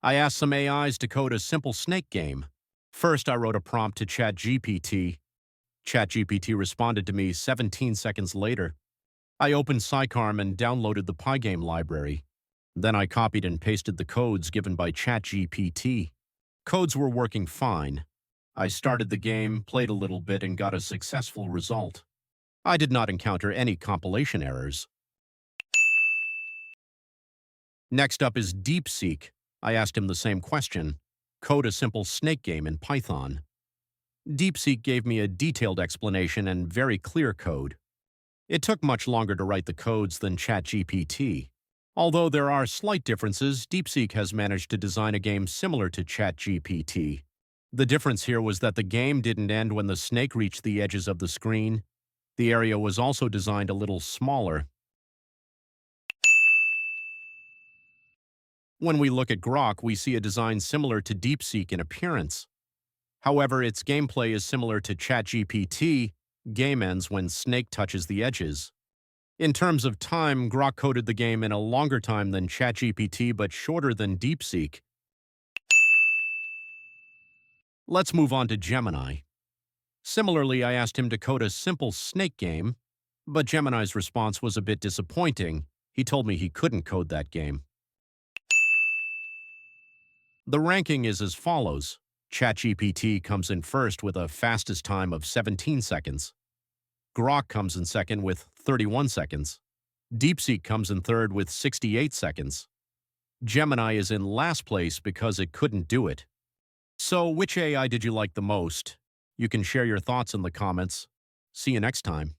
I asked some AIs to code a simple snake game. First, I wrote a prompt to ChatGPT. ChatGPT responded to me 17 seconds later. I opened Scicharm and downloaded the Pygame library. Then I copied and pasted the codes given by ChatGPT. Codes were working fine. I started the game, played a little bit, and got a successful result. I did not encounter any compilation errors. Next up is DeepSeek. I asked him the same question. Code a simple snake game in Python. DeepSeek gave me a detailed explanation and very clear code. It took much longer to write the codes than ChatGPT. Although there are slight differences, DeepSeek has managed to design a game similar to ChatGPT. The difference here was that the game didn't end when the snake reached the edges of the screen. The area was also designed a little smaller. When we look at Grok, we see a design similar to DeepSeek in appearance. However, its gameplay is similar to ChatGPT. Game ends when snake touches the edges. In terms of time, Grok coded the game in a longer time than ChatGPT but shorter than DeepSeek. Let's move on to Gemini. Similarly, I asked him to code a simple snake game, but Gemini's response was a bit disappointing. He told me he couldn't code that game. The ranking is as follows. ChatGPT comes in first with a fastest time of 17 seconds. Grok comes in second with 31 seconds. DeepSeek comes in third with 68 seconds. Gemini is in last place because it couldn't do it. So, which AI did you like the most? You can share your thoughts in the comments. See you next time.